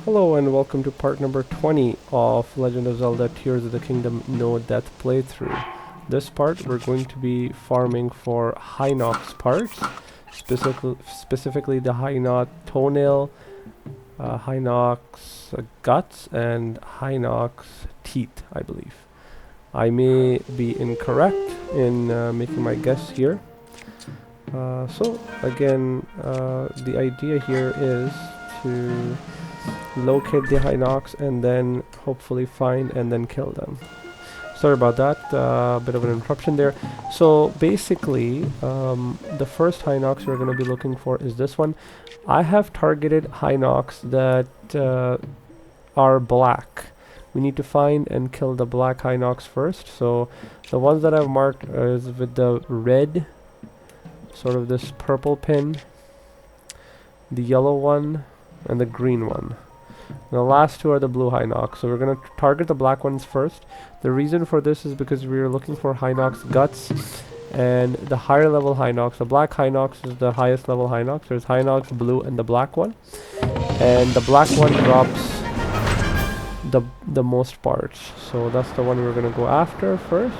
Hello and welcome to part number 20 of Legend of Zelda Tears of the Kingdom No Death playthrough. This part we're going to be farming for Hinox parts, specifically the Hinox toenail, Hinox guts, and Hinox teeth, I believe. I may be incorrect in making my guess here. So again, the idea here is to locate the Hinox and then hopefully find and then kill them. Sorry about that, bit of an interruption there. So basically, the first Hinox we're going to be looking for is this one. I have targeted Hinox that are black. We need to find and kill the black Hinox first. So the ones that I've marked is with the red, sort of this purple pin, the yellow one, and the green one. The last two are the blue Hinox, so we're going to target the black ones first. The reason for this is because we are looking for Hinox guts, and the higher level Hinox, the black Hinox is the highest level Hinox. There's Hinox blue and the black one, and the black one drops the most parts, so that's the one we're going to go after first.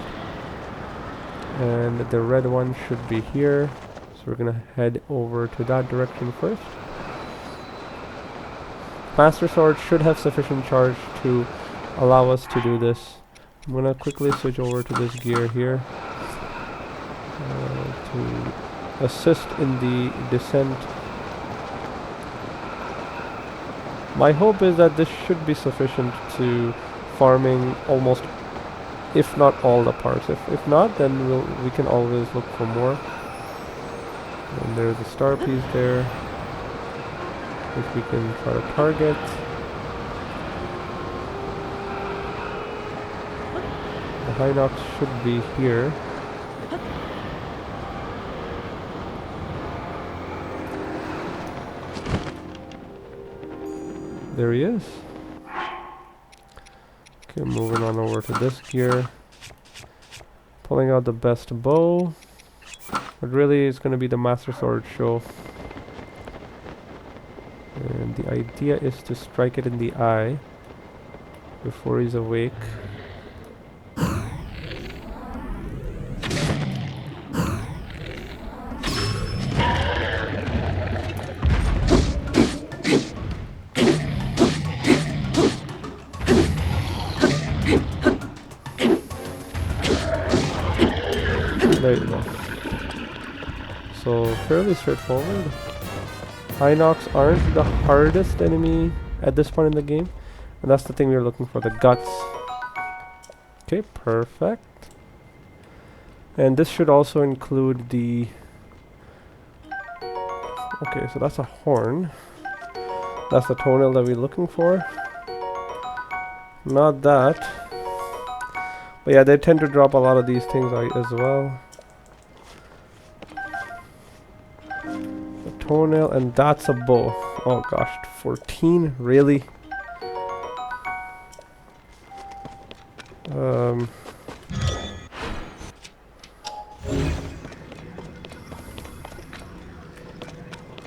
And the red one should be here, so we're going to head over to that direction first. Master Sword should have sufficient charge to allow us to do this. I'm going to quickly switch over to this gear here to assist in the descent. My hope is that this should be sufficient to farming almost, if not all the parts. If not, then we can always look for more. And there's a star piece there, which we can try to target. The Hinox should be here. There he is. Okay, moving on over to this gear. Pulling out the best bow. But really it's going to be the Master Sword show. And the idea is to strike it in the eye before he's awake. There you go. So fairly straightforward. Hinox aren't the hardest enemy at this point in the game, and that's the thing we're looking for, the guts. Okay, perfect. And this should also include the... Okay, so that's a horn. That's the toenail that we're looking for. Not that. But yeah, they tend to drop a lot of these things as well. Toenail, and that's a bow. Oh gosh, 14? Really?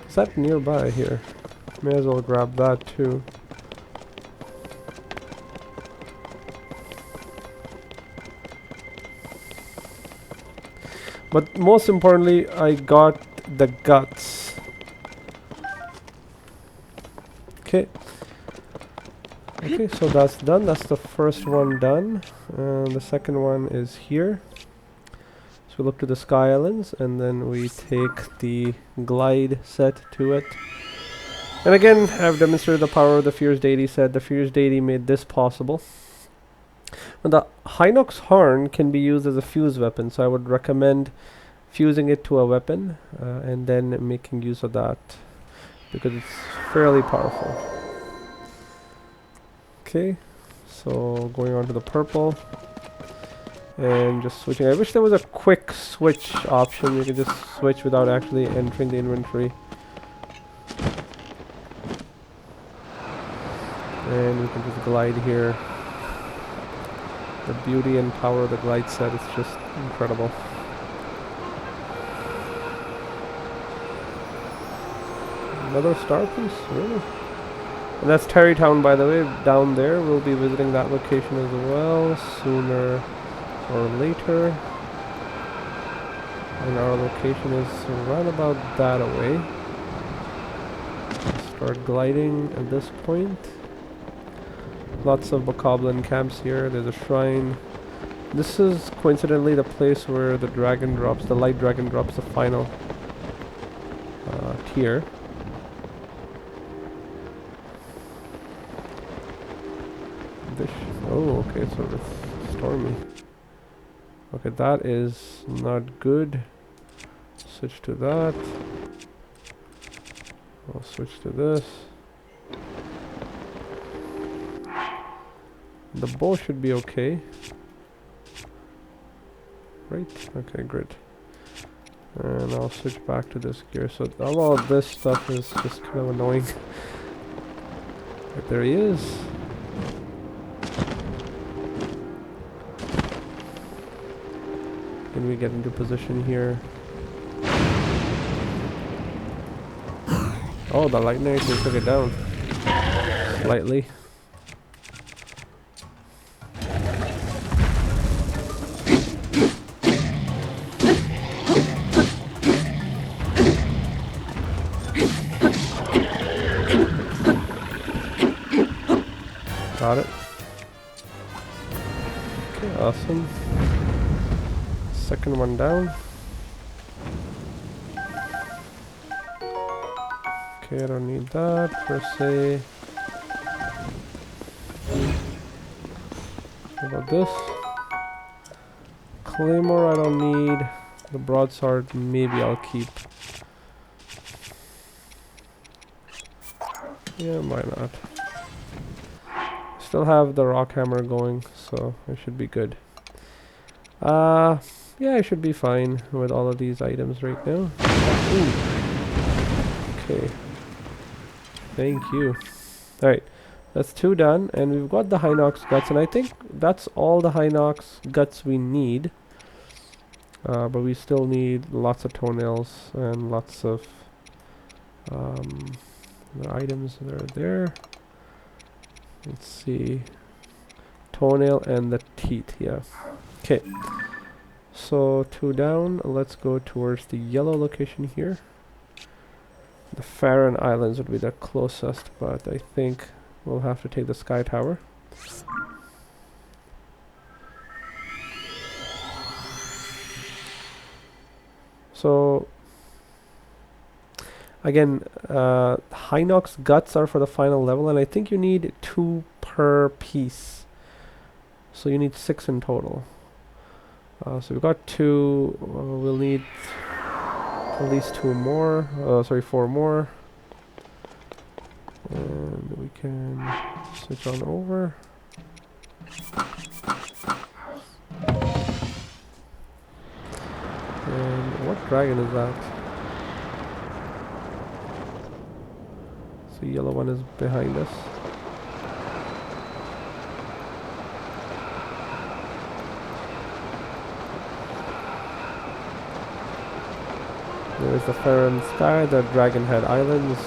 Is that nearby here? May as well grab that too. But most importantly, I got the guts. Okay, so that's done. That's the first one done. And the second one is here. So we look to the Sky Islands, and then we take the glide set to it. And again, I've demonstrated the power of the Fierce Deity set. The Fierce Deity made this possible. And the Hinox horn can be used as a fuse weapon, so I would recommend fusing it to a weapon and then making use of that, because it's fairly powerful. Okay, so going on to the purple and just switching. I wish there was a quick switch option. You could just switch without actually entering the inventory. And we can just glide here. The beauty and power of the glide set is just incredible. Another star piece? Really? And that's Terrytown, by the way, down there. We'll be visiting that location as well, sooner or later. And our location is around about that away. Start gliding at this point. Lots of bokoblin camps here. There's a shrine. This is coincidentally the place where the dragon drops, the light dragon drops the final tier. Oh, okay, so it's stormy. Okay, that is not good. Switch to that. I'll switch to this. The bow should be okay. Right? Okay, great. And I'll switch back to this gear. So all of this stuff is just kind of annoying. But there he is. Can we get into position here? Oh, the lightning actually took it down. Slightly. Got it. Okay, awesome. Second one down. Okay, I don't need that per se. What about this? Claymore I don't need. The broadsword maybe I'll keep. Yeah, why not? Still have the rock hammer going, so I should be good. Yeah, I should be fine with all of these items right now. Ooh. Okay. Thank you. Alright, that's 2 done, and we've got the Hinox guts, and I think that's all the Hinox guts we need. But we still need lots of toenails and lots of the items that are there. Let's see. Toenail and the teeth, yeah. Okay. So 2 down, let's go towards the yellow location here. The Farron Islands would be the closest, but I think we'll have to take the Sky Tower. So again, Hinox guts are for the final level, and I think you need 2 per piece. So you need 6 in total. So we've got 2. We'll need at least 2 more. Sorry, 4 more. And we can switch on over. And what dragon is that? So yellow one is behind us. There's the Farron Sky, the Dragon Head Islands.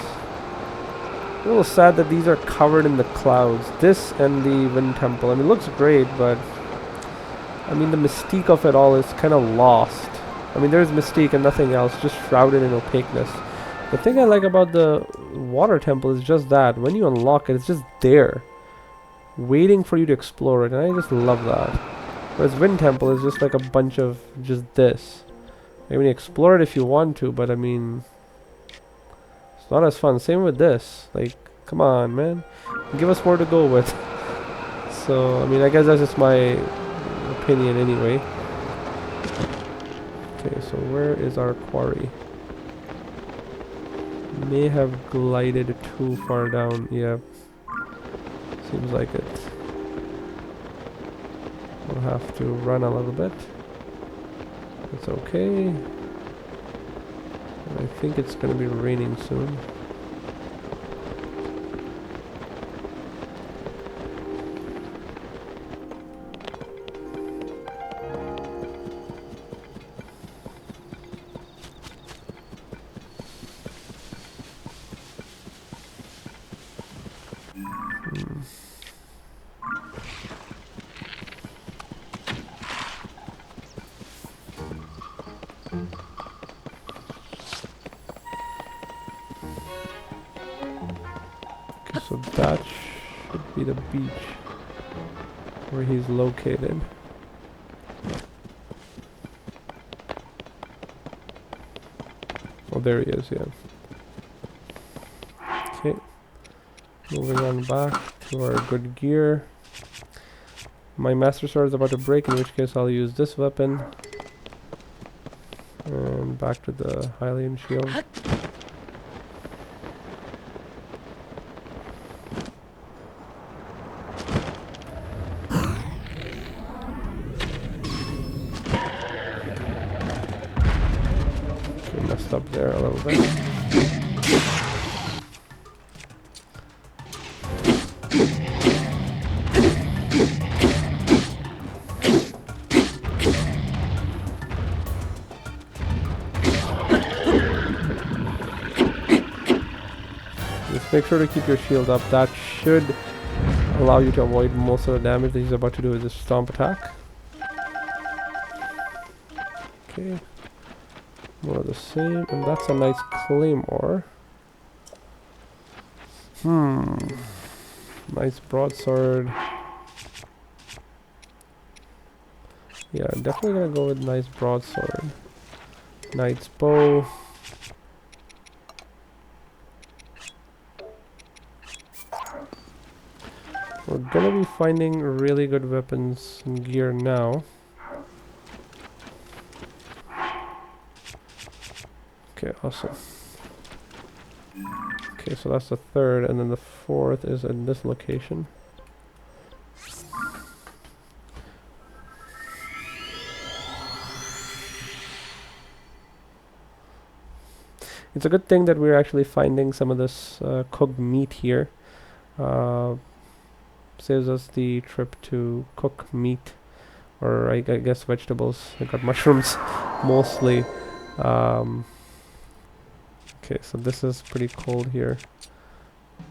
A little sad that these are covered in the clouds. This and the Wind Temple. I mean, it looks great, but I mean, the mystique of it all is kind of lost. I mean, there's mystique and nothing else, just shrouded in opaqueness. The thing I like about the Water Temple is just that. When you unlock it, it's just there, waiting for you to explore it, and I just love that. Whereas Wind Temple is just like a bunch of just this. I mean, explore it if you want to, but I mean, it's not as fun. Same with this. Like, come on, man. Give us more to go with. So, I mean, I guess that's just my opinion anyway. Okay, so where is our quarry? May have glided too far down. Yeah, seems like it. We'll have to run a little bit. It's okay. I think it's going to be raining soon. So that should be the beach where he's located. Oh, there he is, yeah. Okay. Moving on back to our good gear. My Master Sword is about to break, in which case I'll use this weapon. And back to the Hylian shield. Okay, messed up there a little bit. Just make sure to keep your shield up. That should allow you to avoid most of the damage that he's about to do with his stomp attack. Okay. More of the same, and that's a nice claymore. Nice broadsword. Yeah, definitely gonna go with nice broadsword. Knight's bow. We're gonna be finding really good weapons and gear now. Okay, awesome. Okay, so that's the third, and then the fourth is in this location. It's a good thing that we're actually finding some of this cooked meat here. Saves us the trip to cook meat, or I guess vegetables. I got mushrooms mostly. Okay, so this is pretty cold here.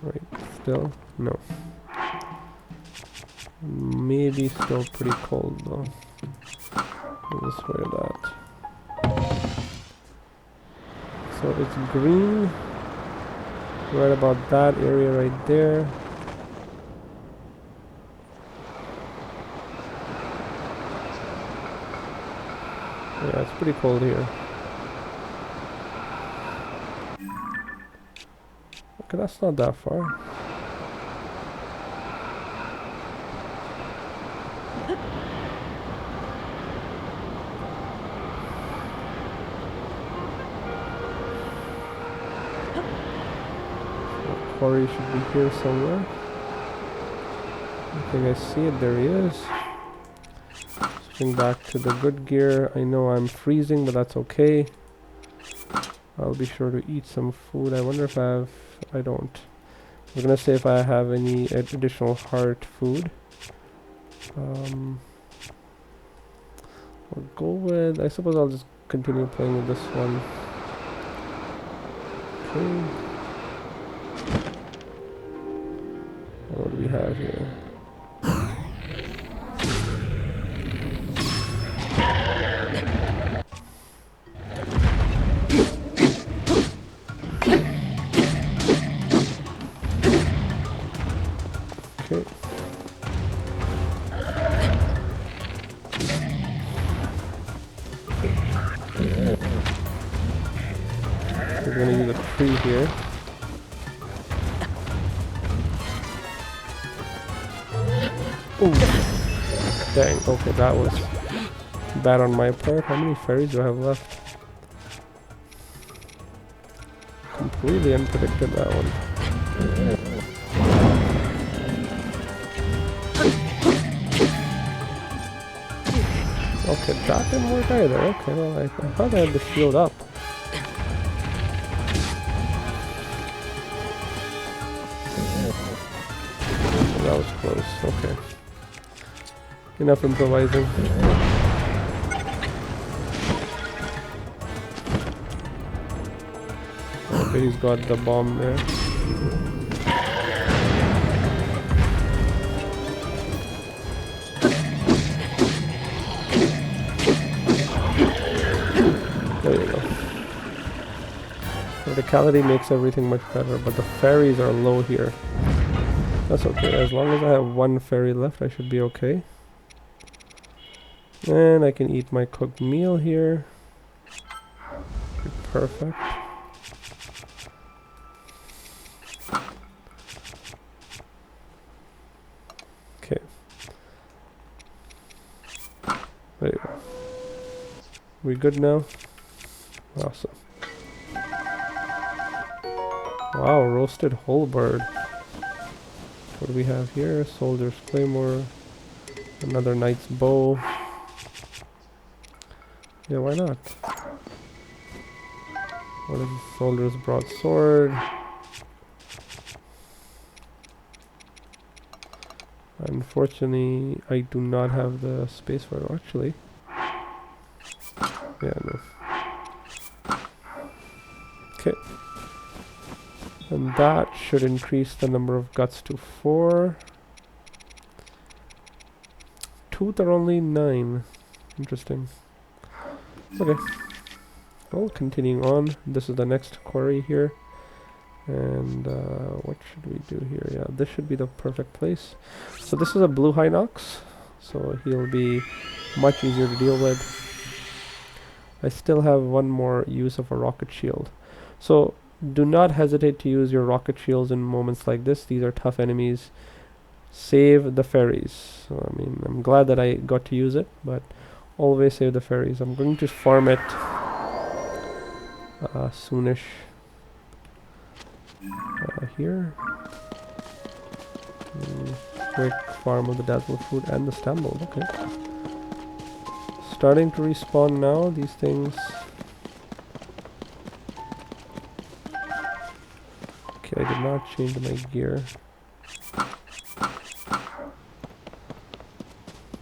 Right, still? No. Maybe still pretty cold though. I'll just wear that. So it's green. Right about that area right there. Yeah, it's pretty cold here. Okay, that's not that far. Quarry should be here somewhere. I think I see it. There he is. Switching back to the good gear. I know I'm freezing, but that's okay. I'll be sure to eat some food. I wonder if I have... I don't. I was gonna say if I have any additional heart food. I'll go with... I suppose I'll just continue playing with this one. Okay. What do we have here? Okay. We're gonna use a tree here. Ooh. Dang, okay, that was bad on my part. How many fairies do I have left? Completely unpredicted, that one. Okay, that didn't work either. Okay, well, I thought I had the shield up. That was close, okay. Enough improvising. Okay, he's got the bomb there. There you go. Verticality makes everything much better, but the fairies are low here. That's okay. As long as I have one ferry left, I should be okay. And I can eat my cooked meal here. Perfect. Okay. There you go. We good now? Awesome. Wow, roasted whole bird. What do we have here? Soldier's claymore. Another knight's bow. Yeah, why not? What is this? Soldier's broadsword. Unfortunately, I do not have the space for it. Actually, yeah, no. Okay. And that should increase the number of guts to 4. Tooth are only 9. Interesting. Okay. Well, continuing on. This is the next quarry here. And what should we do here? Yeah, this should be the perfect place. So this is a blue Hinox. So he'll be much easier to deal with. I still have one more use of a rocket shield. So do not hesitate to use your rocket shields in moments like this. These are tough enemies. Save the fairies. So, I mean, I'm glad that I got to use it, but always save the fairies. I'm going to farm it soonish. Here. Quick farm of the dazzle fruit and the stumble. Okay. Starting to respawn now, these things. Okay, I did not change my gear.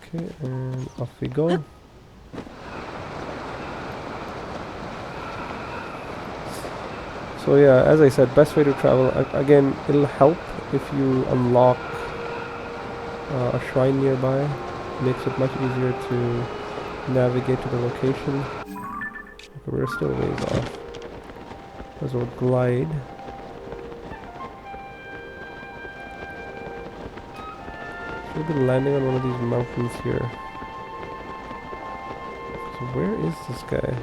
Okay, and off we go. So yeah, as I said, best way to travel, again, it'll help if you unlock a shrine nearby. Makes it much easier to navigate to the location. Okay, we're still ways off. As we'll glide. Should be landing on one of these mountains here. So where is this guy?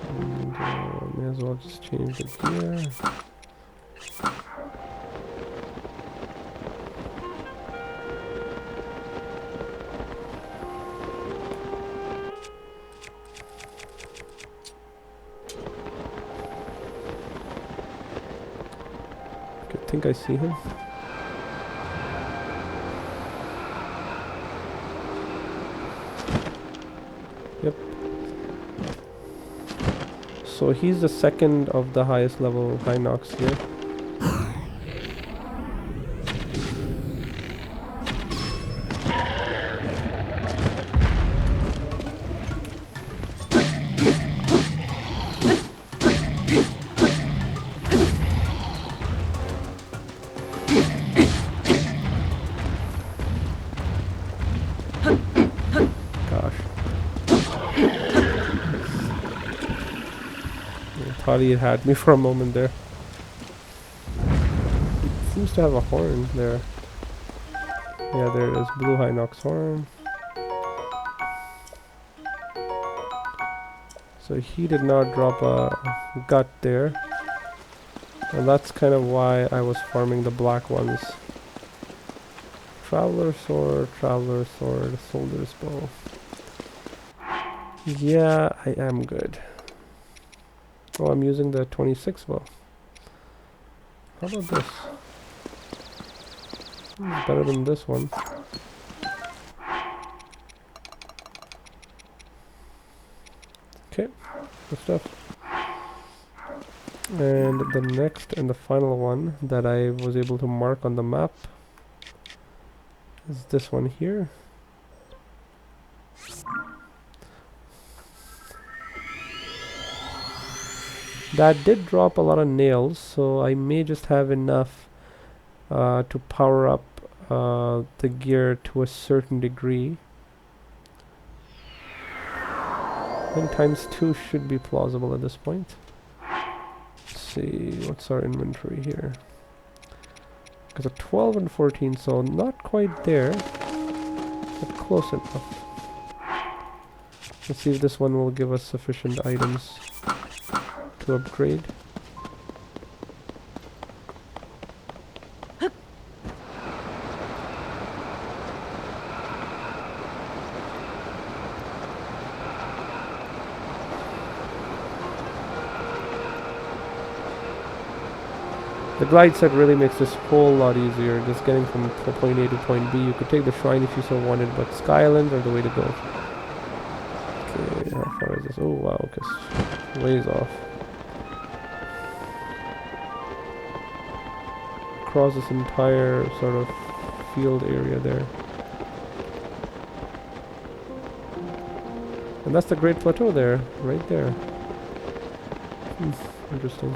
And may as well just change the gear. I think I see him. Yep. So he's the second of the highest level Hinox here. Thought he had me for a moment there. He seems to have a horn there. Yeah, there it is. Blue Hinox horn. So he did not drop a gut there. And that's kind of why I was farming the black ones. Traveler's sword, soldier's bow. Yeah, I am good. Oh, I'm using the 26 bow. How about this? It's better than this one. Okay, good stuff. And the next and the final one that I was able to mark on the map is this one here. That did drop a lot of nails, so I may just have enough to power up the gear to a certain degree. I think times 2 should be plausible at this point. see, what's our inventory here? Because a 12 and 14, so not quite there, but close enough. Let's see if this one will give us sufficient items to upgrade. The glide set really makes this whole lot easier, just getting from point A to point B. You could take the shrine if you so wanted, but Sky Islands are the way to go. Okay, how far is this? Oh wow, okay, ways off. Across this entire sort of field area there. And that's the Great Plateau there, right there. Interesting.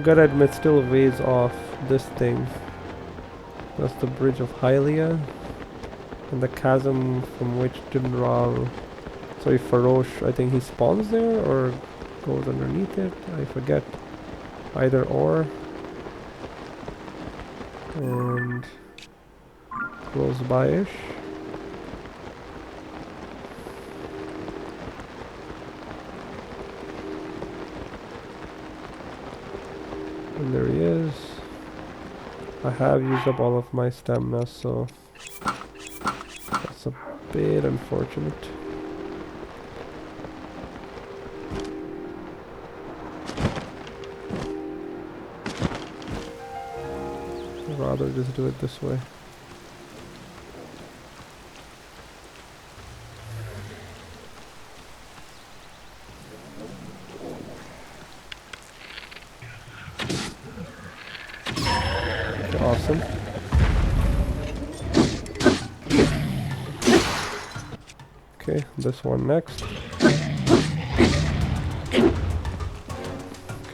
Gotta admit, still ways off this thing. That's the Bridge of Hylia, and the chasm from which Jinral, sorry, Farosh, I think he spawns there or goes underneath it. I forget. Either or. And close by-ish. And there he is. I have used up all of my stamina, so that's a bit unfortunate. I'd rather just do it this way. Awesome. Okay, this one next. Okay,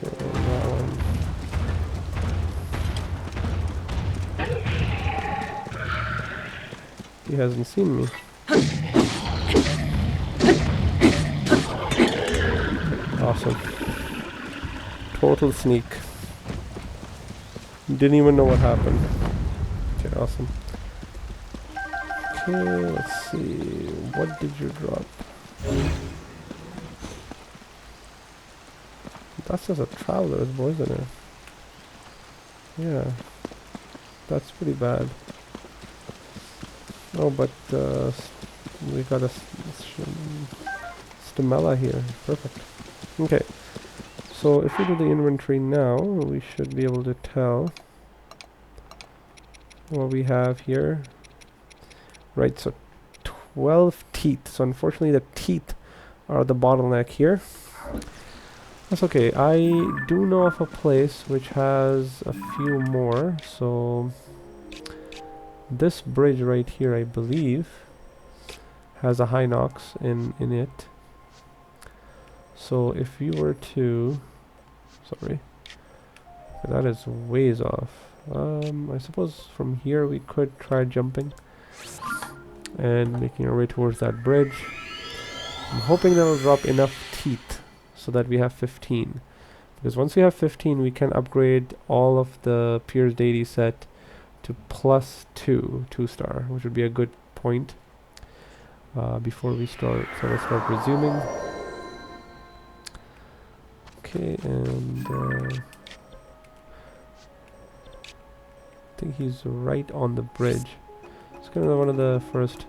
that one. He hasn't seen me. Awesome. Total sneak. Didn't even know what happened. Okay, awesome. Okay, let's see. What did you drop? That's just a traveler's bow, isn't it? Yeah. That's pretty bad. Oh, but we got a stamella here. Perfect. Okay. So if we do the inventory now, we should be able to tell what we have here. Right, so 12 teeth. So unfortunately the teeth are the bottleneck here. That's okay. I do know of a place which has a few more. So this bridge right here, I believe, has a Hinox in it. So if you were to, sorry, that is ways off. I suppose from here we could try jumping and making our way towards that bridge. I'm hoping that will drop enough teeth so that we have 15. Because once we have 15, we can upgrade all of the Pierce Deity set to +2, 2-star, which would be a good point before we start resuming. Okay, and I think he's right on the bridge. It's kind of one of the first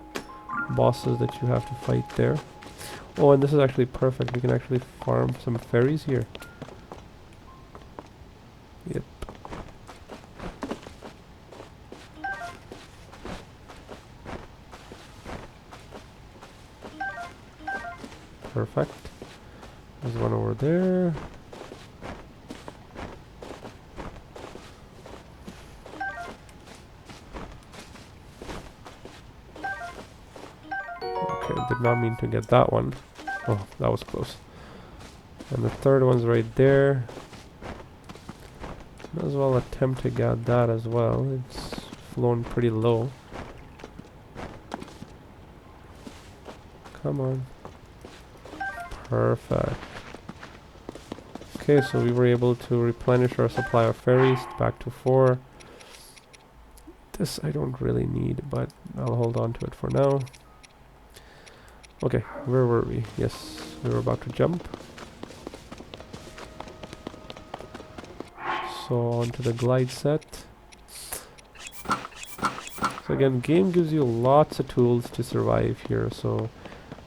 bosses that you have to fight there. Oh, and this is actually perfect. We can actually farm some fairies here. Yep. Perfect. There's one over there. Okay, did not mean to get that one. Oh, that was close. And the third one's right there. Might as well attempt to get that as well. It's flown pretty low. Come on. Perfect. Okay, so we were able to replenish our supply of fairies back to 4. This I don't really need, but I'll hold on to it for now. Okay, where were we? Yes, we were about to jump. So onto the glide set. So again, game gives you lots of tools to survive here. So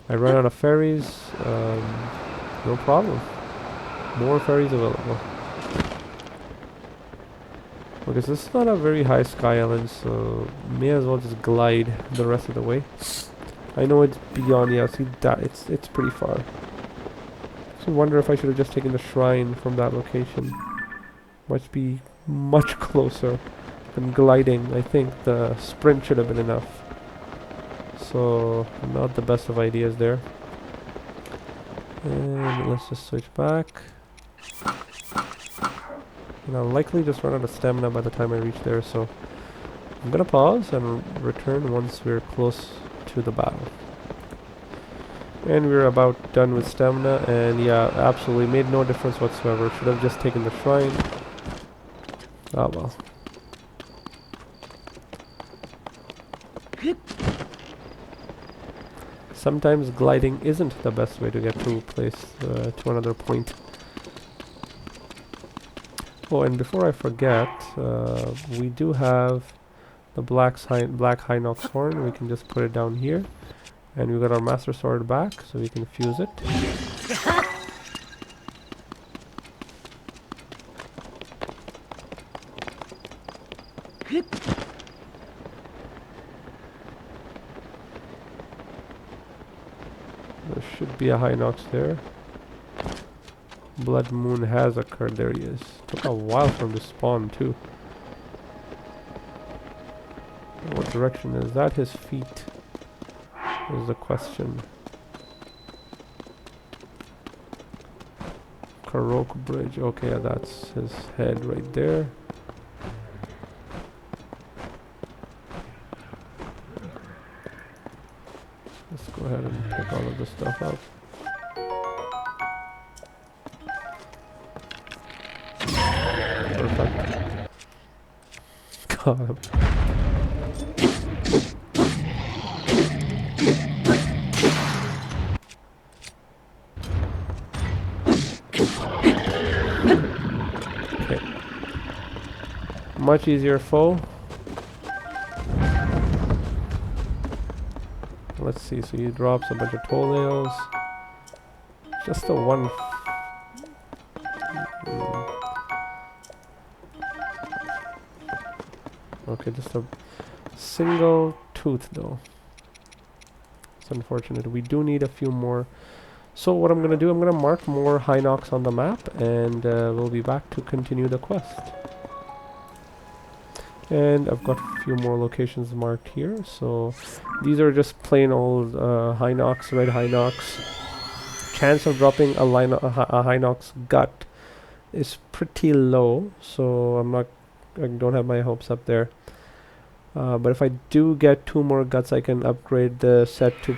I run out of fairies, no problem. More fairies available. Okay, so this is not a very high sky island, so may as well just glide the rest of the way. I know it's beyond, yeah, see that, it's pretty far. So I wonder if I should have just taken the shrine from that location. Must be much closer than gliding. I think the sprint should have been enough. So, not the best of ideas there. And let's just switch back. And I'll likely just run out of stamina by the time I reach there, so I'm gonna pause and return once we're close to the battle. And we're about done with stamina, and yeah, absolutely made no difference whatsoever. Should have just taken the shrine. Ah well. Sometimes gliding isn't the best way to get to a place, to another point. Oh, and before I forget, we do have the black Hinox horn. We can just put it down here. And we got our Master Sword back, so we can fuse it. There should be a Hinox there. Blood Moon has occurred. There he is. Took a while for him to spawn too. What direction is that? His feet is the question. Karok Bridge. Okay, yeah, that's his head right there. Let's go ahead and pick all of this stuff up. Perfect. Got him. Okay. Much easier foe. Let's see, so he drops a bunch of toenails. Just the one. Okay, just a single tooth though. It's unfortunate. We do need a few more. So what I'm going to do, I'm going to mark more Hinox on the map, and we'll be back to continue the quest. And I've got a few more locations marked here. So these are just plain old Hinox, red Hinox. Chance of dropping a Hinox gut is pretty low, so I don't have my hopes up there. But if I do get 2 more guts, I can upgrade the set to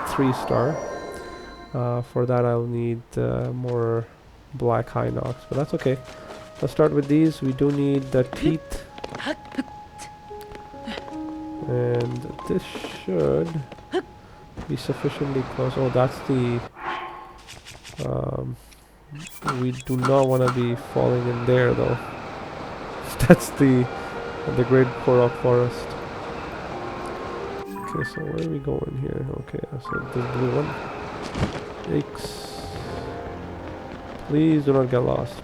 3-star. For that I'll need more black Hinox, but that's okay. Let's start with these. We do need the teeth. And this should be sufficiently close. Oh, that's the... we do not want to be falling in there though. That's the Great Korok Forest. Okay, so where are we going here? Okay, so this blue one. Yikes. Please do not get lost.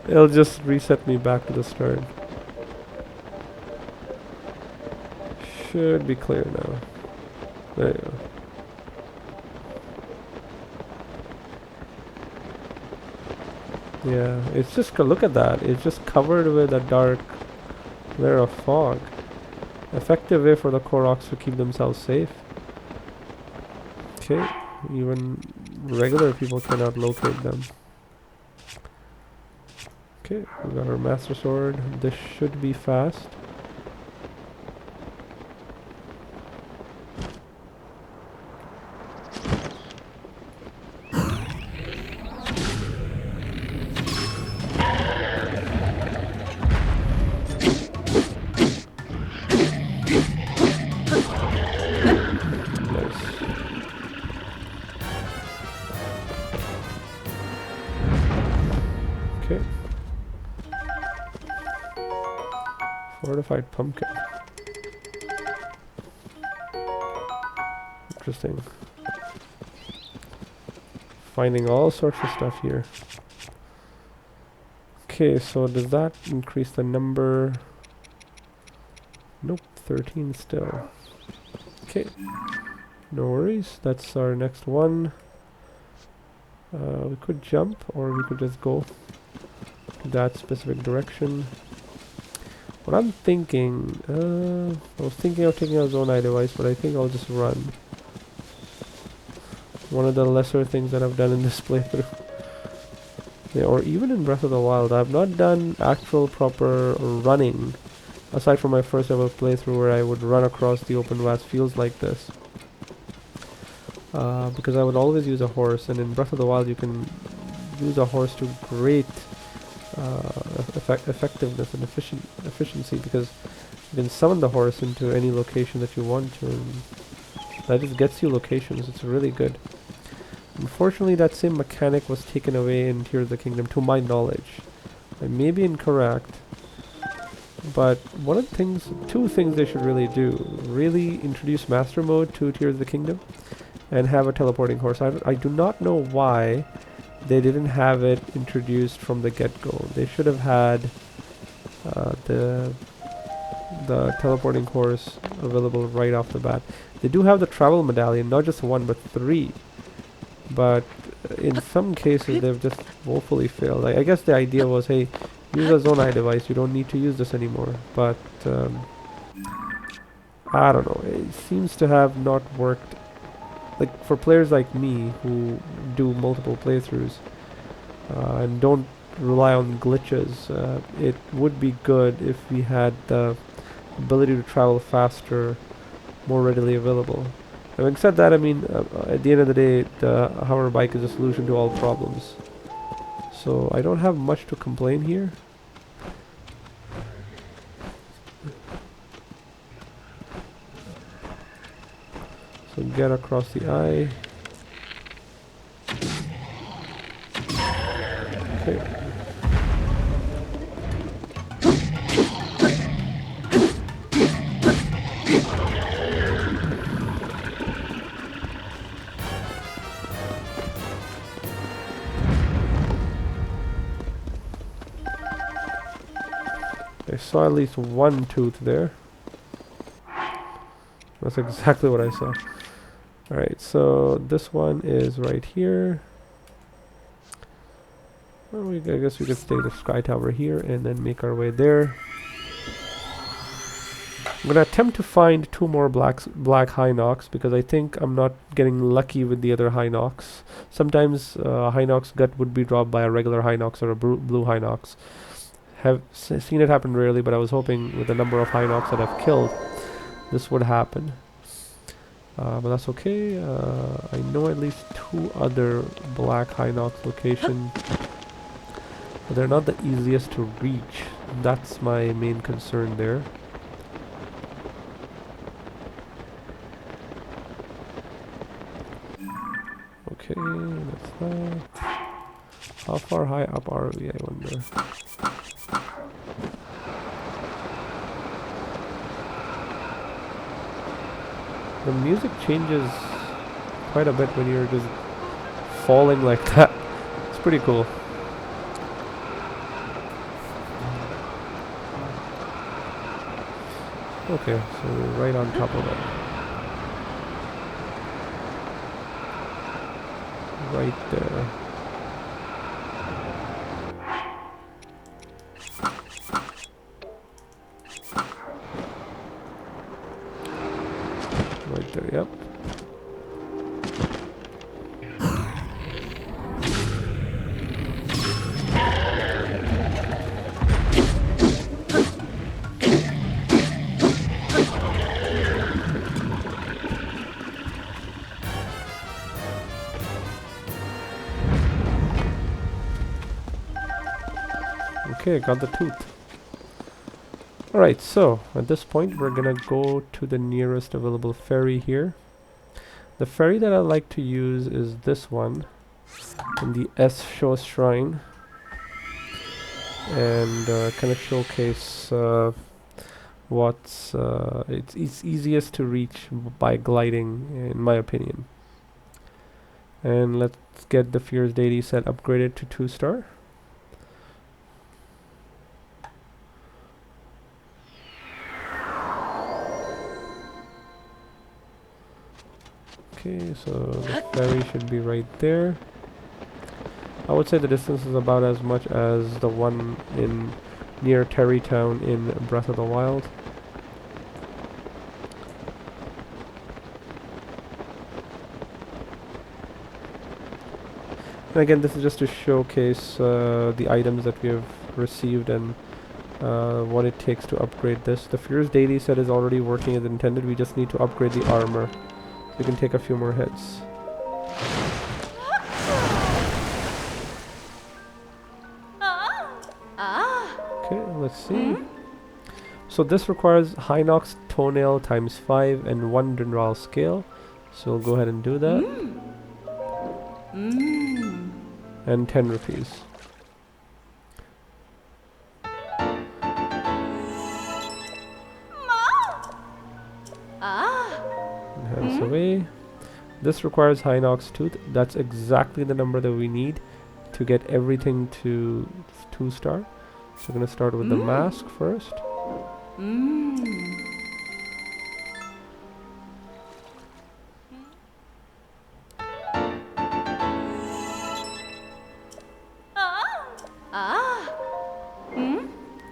It'll just reset me back to the start. Should be clear now. There you go. Yeah, it's just, look at that. It's just covered with a dark layer of fog. effective way for the Koroks to keep themselves safe. Okay, even regular people cannot locate them. Okay, we got our Master Sword. This should be fast. Okay. Fortified pumpkin. Interesting. Finding all sorts of stuff here. Okay, so does that increase the number? Nope, 13 still. Okay, no worries. That's our next one. We could jump, or we could just go that specific direction. What I'm thinking, I was thinking of taking a Zonai device, but I think I'll just run. One of the lesser things that I've done in this playthrough. Yeah, or even in Breath of the Wild, I've not done actual proper running, aside from my first ever playthrough where I would run across the open vast fields like this. Because I would always use a horse, and in Breath of the Wild you can use a horse to great effectiveness and efficiency, because you can summon the horse into any location that you want to, and that just gets you locations. It's really good. Unfortunately, that same mechanic was taken away in Tears of the Kingdom, to my knowledge. I may be incorrect, but one of the things, two things they should really do: really introduce Master Mode to Tears of the Kingdom, and have a teleporting horse. I do not know why they didn't have it introduced from the get-go. They should have had the teleporting horse available right off the bat. They do have the travel medallion, not just one but 3. But in some cases they've just woefully failed. I guess the idea was, hey, use a Zonai device, you don't need to use this anymore. But I don't know, it seems to have not worked. Like, for players like me who do multiple playthroughs and don't rely on glitches, it would be good if we had the ability to travel faster, more readily available. Having said that, I mean, at the end of the day, the hover bike is a solution to all problems. So I don't have much to complain here. So get across the eye. Okay. I saw at least one tooth there. That's exactly what I saw. Alright, so this one is right here. Well, I guess we could stay the Sky Tower here and then make our way there. I'm gonna attempt to find 2 more black Hinox, because I think I'm not getting lucky with the other Hinox. Sometimes Hinox gut would be dropped by a regular Hinox or a blue Hinox. Have seen it happen rarely, but I was hoping with the number of Hinox that I've killed, this would happen. But that's okay. I know at least 2 other black Hinox locations, but they're not the easiest to reach. That's my main concern there. Okay, that's that. How far high up are we, I wonder? The music changes quite a bit when you're just falling like that. It's pretty cool. Okay, so we're right on top of it. Right there. Okay, got the tooth. Alright, so at this point we're gonna go to the nearest available ferry here. The ferry that I like to use is this one in the S Show Shrine, and kind of showcase what's it's easiest to reach by gliding, in my opinion. And let's get the Fierce Deity set upgraded to 2-star. Okay, so the ferry should be right there. I would say the distance is about as much as the one in near Terrytown in Breath of the Wild. And again, this is just to showcase the items that we have received and what it takes to upgrade this. The Fierce Deity set is already working as intended. We just need to upgrade the armor. So we can take a few more hits. Okay, let's see. So this requires Hinox toenail times 5 and 1 Dendral scale. So we'll go ahead and do that. And 10 rupees. Hands away. This requires Hinox tooth. That's exactly the number that we need to get everything to 2-star. So we're going to start with the mask first.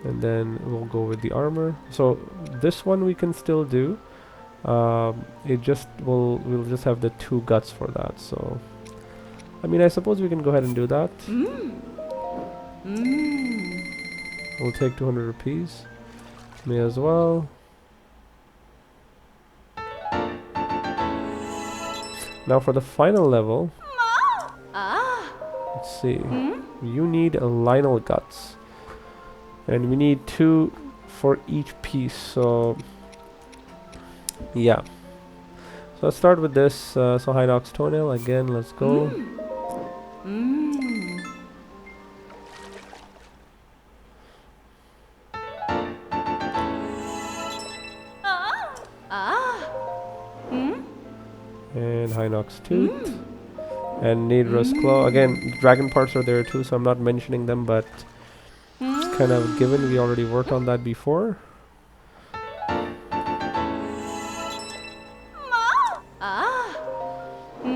And then we'll go with the armor. So this one we can still do. It just we'll just have the 2 guts for that. So I mean, I suppose we can go ahead and do that. We'll take 200 rupees. May as well. Now for the final level. Let's see. You need a Lionel guts. And we need 2 for each piece, so yeah. So let's start with this. So Hinox toenail again. Let's go. And Hinox tooth. And Nadra's claw. Again, dragon parts are there too, so I'm not mentioning them, but it's kind of given. We already worked on that before.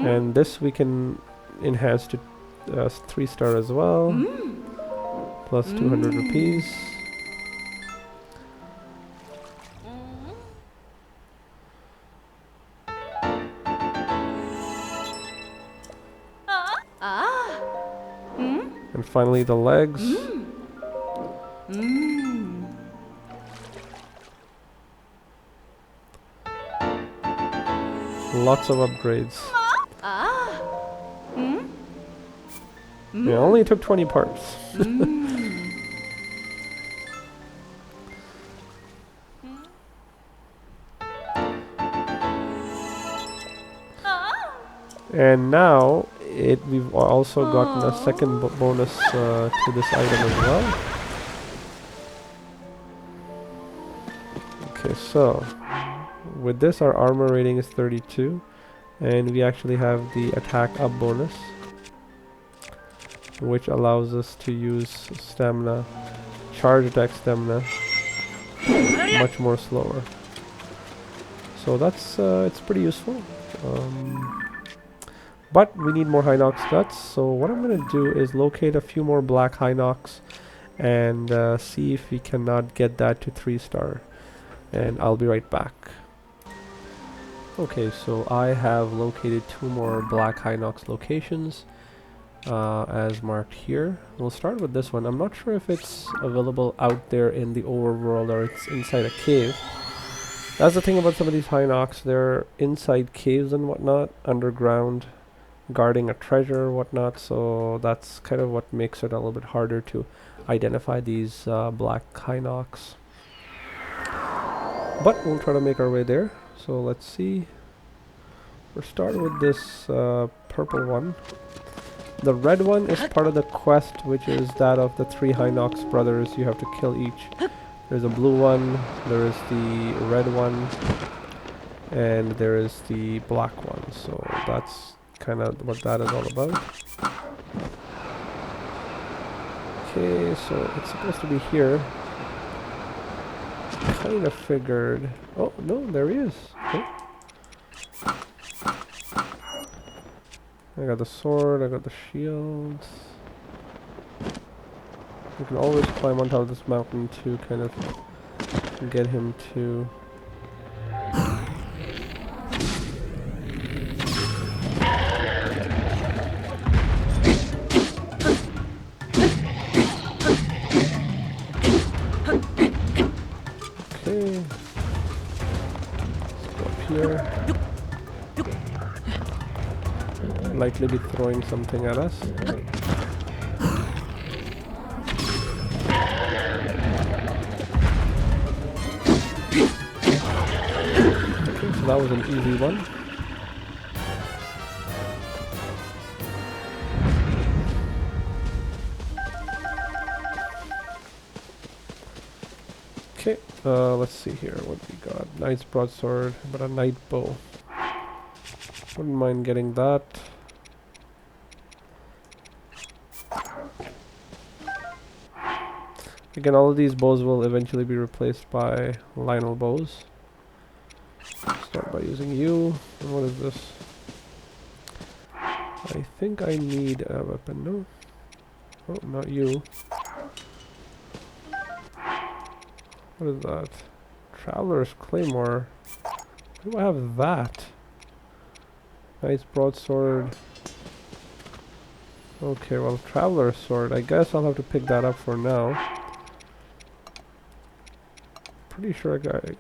And this we can enhance to 3-star as well. Plus 200 rupees. And finally the legs. Lots of upgrades. Yeah, only took 20 parts. And now we've also gotten a second bonus to this item as well. Okay, so with this our armor rating is 32, and we actually have the attack up bonus, which allows us to use stamina, charge attack stamina, much more slower. So that's it's pretty useful. But we need more Hinox guts, so what I'm going to do is locate a few more black Hinox and see if we cannot get that to 3-star. And I'll be right back. Okay, so I have located 2 more black Hinox locations as marked here. We'll start with this one. I'm not sure if it's available out there in the overworld or it's inside a cave. That's the thing about some of these Hinox, they're inside caves and whatnot, underground, guarding a treasure or whatnot, so that's kind of what makes it a little bit harder to identify these black Hinox. But we'll try to make our way there. So let's see. We're starting with this purple one. The red one is part of the quest, which is that of the 3 Hinox brothers. You have to kill each. There's a blue one, there is the red one, and there is the black one. So that's kind of what that is all about. Okay, so it's supposed to be here. Kind of figured. Oh, no, there he is. Okay. I got the sword, I got the shields. You can always climb on top of this mountain to kind of get him to... Okay. Let's go up here. Likely be throwing something at us. Okay, so that was an easy one. Okay, let's see here what we got. Knight's broadsword, but a knight bow. Wouldn't mind getting that. Again, all of these bows will eventually be replaced by Lionel bows. Start by using you. And what is this? I think I need a weapon. No? Oh, not you. What is that? Traveler's Claymore. Why do I have that? Nice broadsword. Okay, well, Traveler's Sword. I guess I'll have to pick that up for now. Pretty sure I can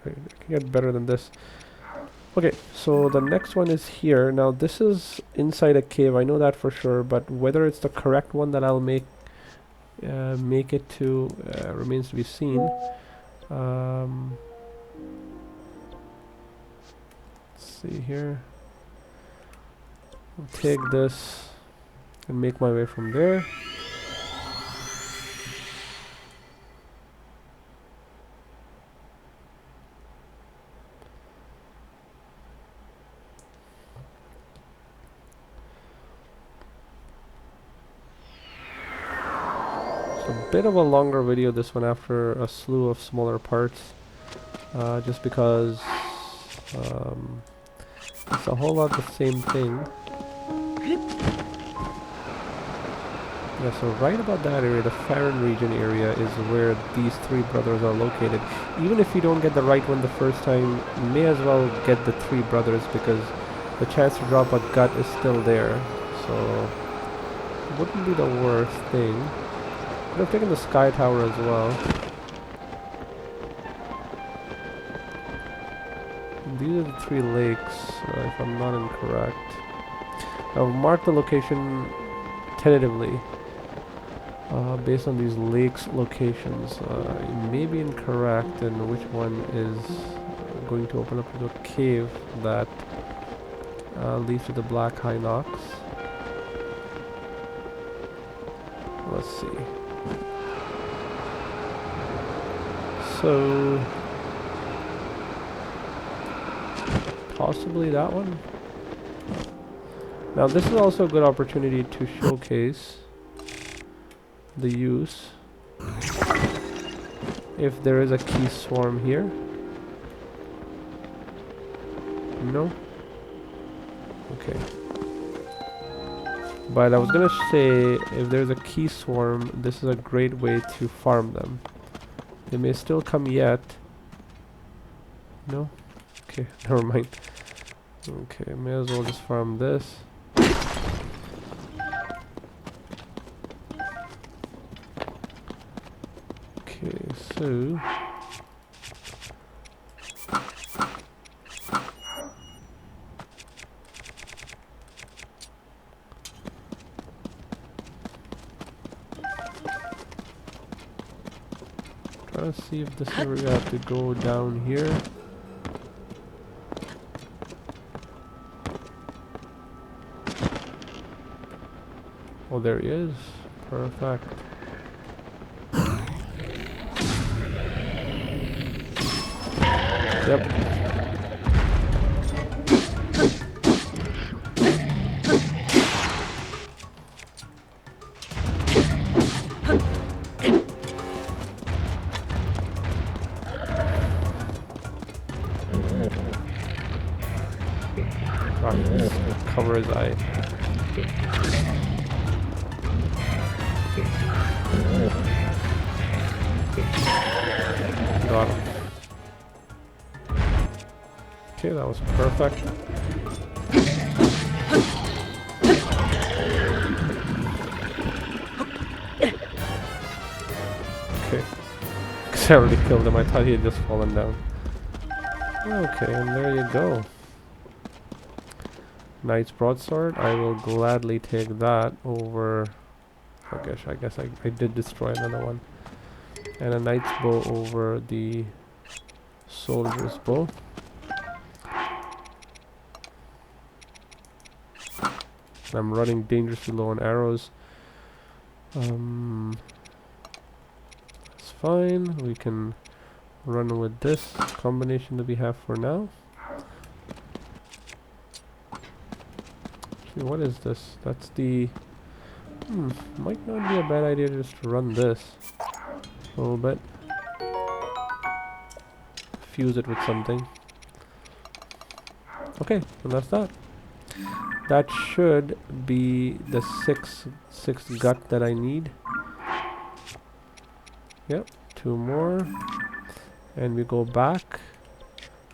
get better than this. Okay, so the next one is here. Now this is inside a cave, I know that for sure, but whether it's the correct one that I'll make it to remains to be seen. Let's see here. I'll take this and make my way from there. Bit of a longer video, this one, after a slew of smaller parts, just because it's a whole lot the same thing. Yeah, so right about that area, the Farron region area, is where these 3 brothers are located. Even if you don't get the right one the first time, you may as well get the 3 brothers, because the chance to drop a gut is still there. So it wouldn't be the worst thing. Could have taken the sky tower as well. These are the 3 lakes, if I'm not incorrect. I've marked the location tentatively based on these lakes locations. You may be incorrect in which one is going to open up to a cave that leads to the Black Hinox. Let's see. So possibly that one. Now this is also a good opportunity to showcase the use if there is a key swarm here. No? Okay. But I was gonna say, if there's a key swarm, this is a great way to farm them. They may still come yet. No? Okay, never mind. Okay, may as well just farm this. Okay, so... trying to see if this is where we have to go down here. Oh, there he is. Perfect. Yep. Cover his eye. Got him. Okay, that was perfect. Okay. Because I already killed him, I thought he had just fallen down. Okay, and there you go. Knight's broadsword, I will gladly take that over. Okay, I guess I did destroy another one. And a knight's bow over the soldier's bow. I'm running dangerously low on arrows. That's fine. We can run with this combination that we have for now. Actually, what is this? That's the... might not be a bad idea just to run this a little bit. Fuse it with something. Okay, and that's that. That should be the sixth gut that I need. Yep, 2 more. And we go back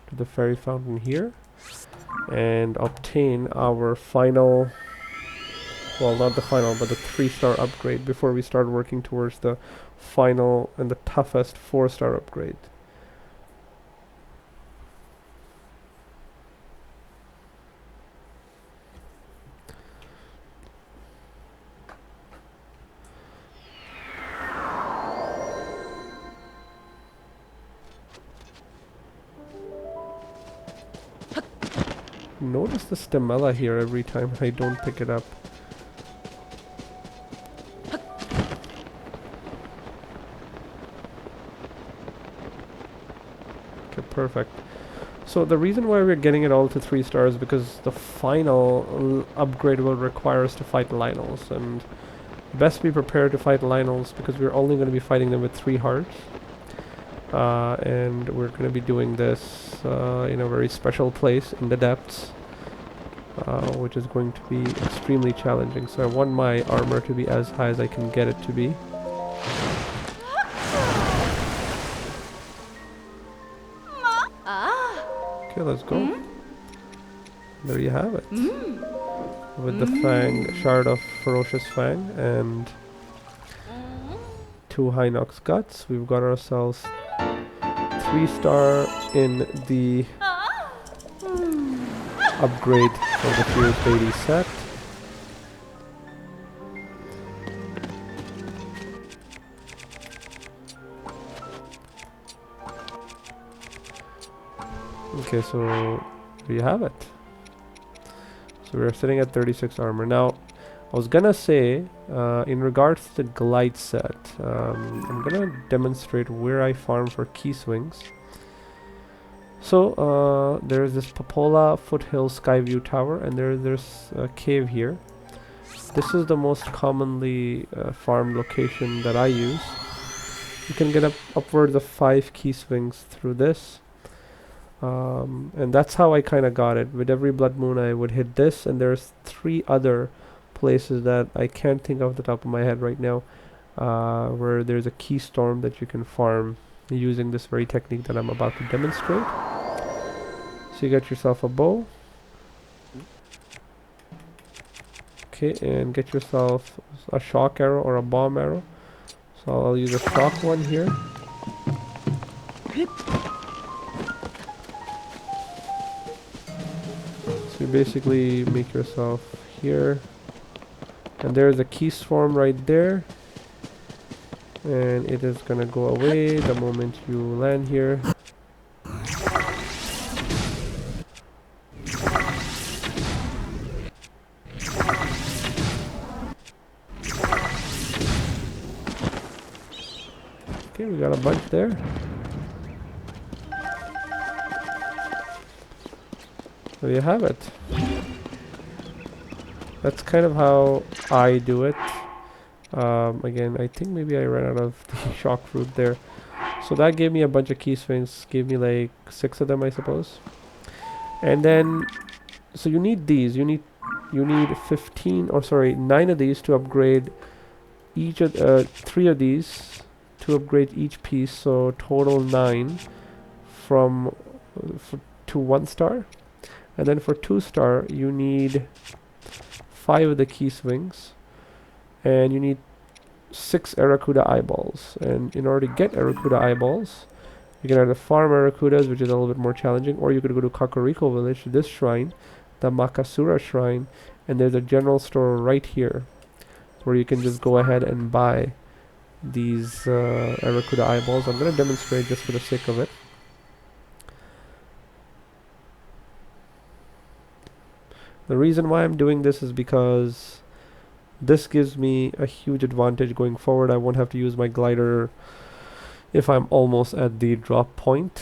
to the fairy fountain here and obtain our final, well, not the final, but the 3-star upgrade before we start working towards the final and the toughest 4-star upgrade. Notice the stamella here every time I don't pick it up. Okay, perfect. So the reason why we're getting it all to 3 stars is because the final upgrade will require us to fight Lionels, and best be prepared to fight Lionels because we're only going to be fighting them with 3 hearts. And we're going to be doing this in a very special place in the depths, which is going to be extremely challenging. So I want my armor to be as high as I can get it to be. Okay, let's go. There you have it. With the fang, shard of ferocious fang, and 2 Hinox guts, we've got ourselves 3-star in the upgrade for the Fierce Lady set. Okay, so there you have it. So we're sitting at 36 armor. Now, I was gonna say, in regards to the glide set, I'm gonna demonstrate where I farm for key swings. So, there's this Popola Foothill Skyview Tower, and there's a cave here. This is the most commonly farmed location that I use. You can get upwards of 5 key swings through this. And that's how I kind of got it. With every blood moon I would hit this, and there's 3 other places that I can't think of the top of my head right now, where there's a key storm that you can farm using this very technique that I'm about to demonstrate. So you get yourself a bow. Okay, and get yourself a shock arrow or a bomb arrow. So I'll use a shock one here. So you basically make yourself here. And there's a key storm right there. and it is gonna go away the moment you land here. Okay, we got a bunch there. There you have it. That's kind of how I do it. Again, I think maybe I ran out of the shock fruit there. So that gave me a bunch of key swings, gave me like 6 of them, I suppose. And then, so you need these. You need 15, or sorry, 9 of these to upgrade each of 3 of these to upgrade each piece. So total 9 from to 1 star. And then for 2 star, you need 5 of the key swings, and you need 6 Aracuda eyeballs. And in order to get Aracuda eyeballs, you can either farm Aracudas, which is a little bit more challenging, or you could go to Kakariko village, this shrine, the Makasura shrine, and there's a general store right here where you can just go ahead and buy these Aracuda eyeballs. I'm going to demonstrate just for the sake of it. The reason why I'm doing this is because this gives me a huge advantage going forward. I won't have to use my glider if I'm almost at the drop point.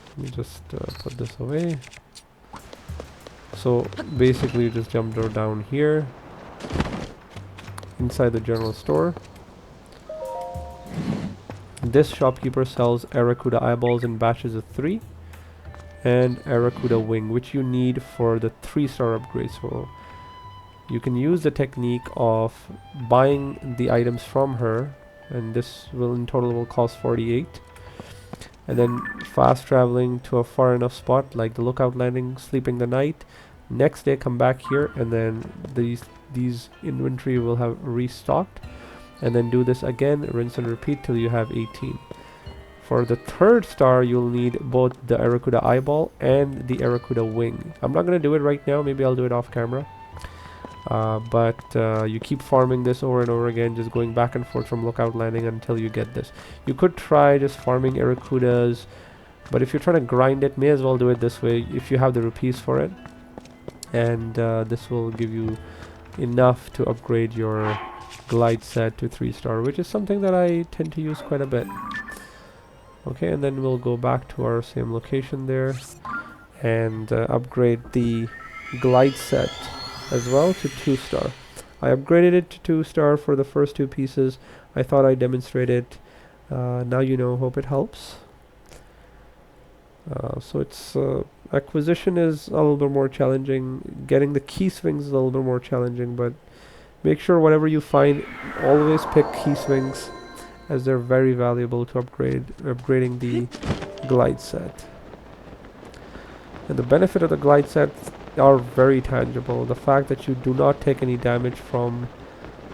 Let me just put this away. So basically you just jump down here inside the general store. This shopkeeper sells Aracuda eyeballs in batches of 3 and Aracuda wing, which you need for the 3-star upgrade. So you can use the technique of buying the items from her, and this will in total will cost 48, and then fast traveling to a far enough spot like the lookout landing, sleeping the night, next day come back here, and then these inventory will have restocked, and then do this again, rinse and repeat till you have 18. For the 3rd star, you'll need both the Aracuda eyeball and the Aracuda wing. I'm not going to do it right now, maybe I'll do it off camera. But you keep farming this over and over again, just going back and forth from lookout landing until you get this. You could try just farming Aracudas, but if you're trying to grind it, may as well do it this way if you have the rupees for it. And this will give you enough to upgrade your glide set to 3-star, which is something that I tend to use quite a bit. Okay, and then we'll go back to our same location there and upgrade the glide set as well to 2-star. I upgraded it to 2-star for the first 2 pieces. I thought I'd demonstrate it. Now you know, hope it helps. So it's acquisition is a little bit more challenging. Getting the key swings is a little bit more challenging, but make sure whatever you find, always pick key swings, as they're very valuable to upgrading the glide set. And the benefit of the glide set are very tangible. The fact that you do not take any damage from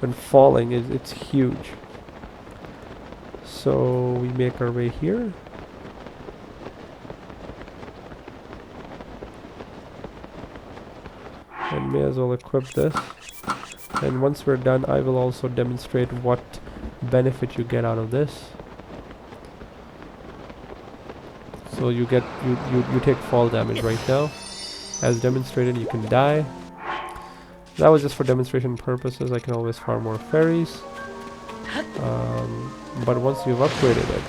when falling it's huge. So we make our way here. And may as well equip this. And once we're done, I will also demonstrate what benefit you get out of this. So you get you take fall damage right now. As demonstrated, you can die. That was just for demonstration purposes. I can always farm more fairies. But once you've upgraded it,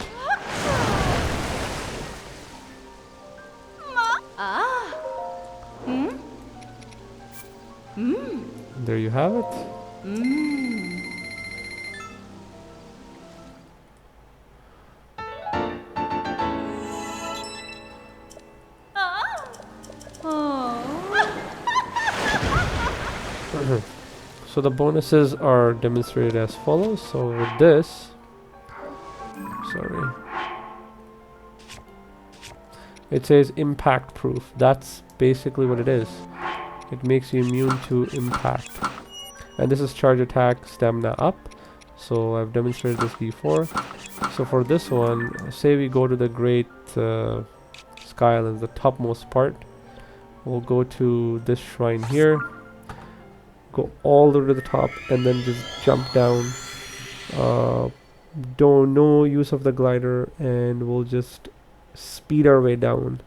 there you have it. So the bonuses are demonstrated as follows. So with this, sorry, it says impact proof. That's basically what it is. It makes you immune to impact. And this is charge attack, stamina up. So I've demonstrated this before. So for this one, say we go to the Great Sky Islands, the topmost part. We'll go to this shrine here. go all the way to the top and then just jump down. No use of the glider, and we'll just speed our way down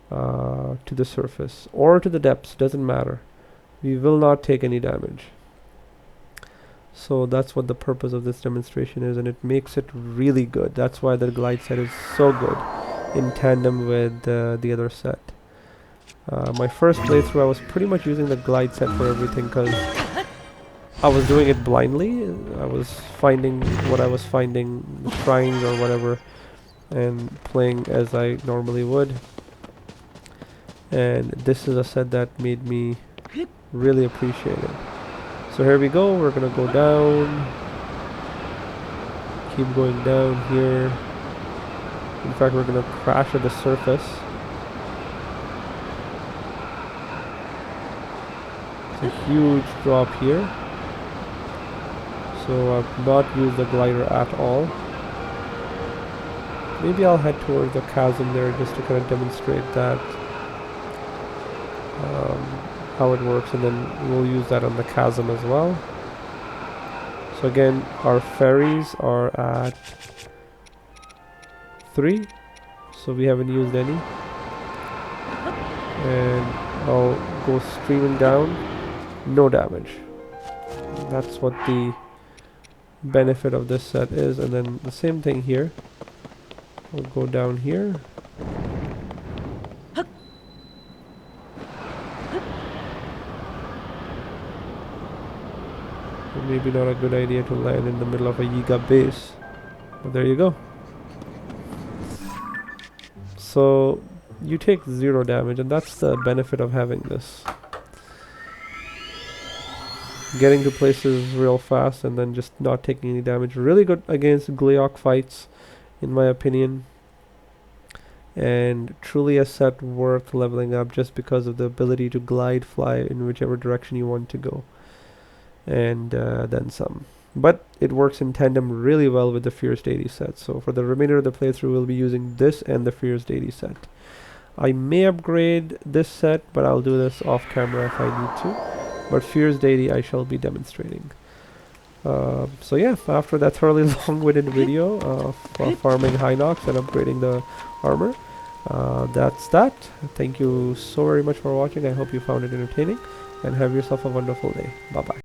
to the surface or to the depths, doesn't matter. We will not take any damage. So that's what the purpose of this demonstration is, and it makes it really good. That's why the glide set is so good in tandem with the other set. My first playthrough, I was pretty much using the glide set for everything because I was doing it blindly. I was finding what I was finding, the shrines or whatever, and playing as I normally would. And this is a set that made me really appreciate it. So here we go, we're gonna go down, keep going down here. In fact, we're gonna crash at the surface. It's a huge drop here. So I've not used the glider at all. Maybe I'll head towards the chasm there just to kind of demonstrate that, how it works, and then we'll use that on the chasm as well. So again, our ferries are at 3, so we haven't used any. And I'll go streaming down, no damage. That's what the benefit of this set is. And then the same thing here. I'll go down here. Maybe not a good idea to land in the middle of a Yiga base, but there you go. So you take 0 damage, and that's the benefit of having this. Getting to places real fast and then just not taking any damage. Really good against Gleok fights, in my opinion. And truly a set worth leveling up just because of the ability to glide, fly in whichever direction you want to go. And then some. But it works in tandem really well with the Fierce Deity set. So for the remainder of the playthrough, we'll be using this and the Fierce Deity set. I may upgrade this set, but I'll do this off camera if I need to. But Fierce Deity I shall be demonstrating. So yeah, after that thoroughly long-winded video of farming Hinox and upgrading the armor, that's that. Thank you so very much for watching. I hope you found it entertaining, and have yourself a wonderful day. Bye-bye.